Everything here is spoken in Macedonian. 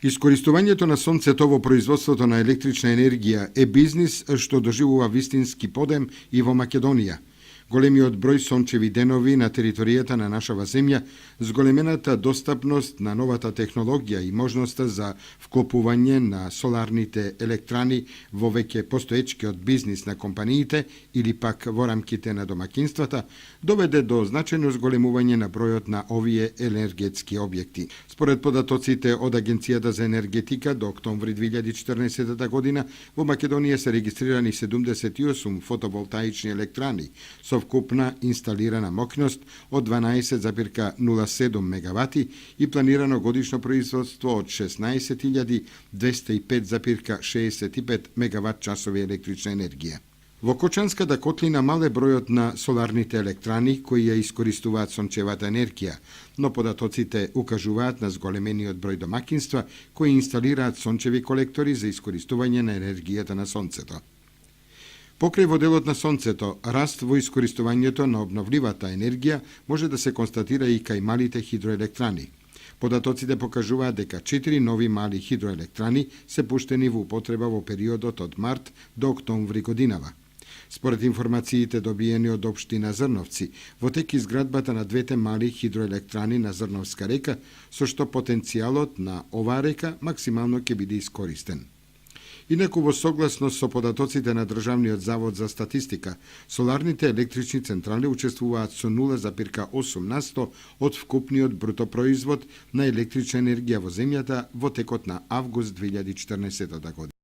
Искористувањето на сонцето во производството на електрична енергија е бизнис што доживува вистински подем и во Македонија. Големиот број сончеви денови на територијата на нашава земја, зголемената достапност на новата технологија и можноста за вклопување на соларните електрани во веќе постоечкиот бизнис на компаниите или пак во рамките на домакинствата, доведе до значајно зголемување на бројот на овие енергетски објекти. Според податоците од Агенцијата за енергетика, до октомври 2014 година во Македонија се регистрирани 78 фотоволтаични електрани со вкупна инсталирана мокност од 12,07 мегавати и планирано годишно производство од 16.205,65 мегават часови електрична енергија. Во Кочанската котлина мал е бројот на соларните електрани кои ја искористуваат сончевата енергија, но податоците укажуваат на зголемениот број домакинства кои инсталираат сончеви колектори за искористување на енергијата на сонцето. Покрај во делот на сонцето, раст во искористувањето на обновливата енергија може да се констатира и кај малите хидроелектрани. Податоците покажуваат дека 4 нови мали хидроелектрани се пуштени во употреба во периодот од март до октомври годинава. Според информациите добиени од општина Зрновци, во тек изградбата на двете мали хидроелектрани на Зрновска река, со што потенцијалот на оваа река максимално ќе биде искористен. Инаку во согласност со податоците на Државниот завод за статистика, соларните електрични централи учествуваат со 0,8% од вкупниот бруто производ на електрична енергија во земјата во текот на август 2014 година.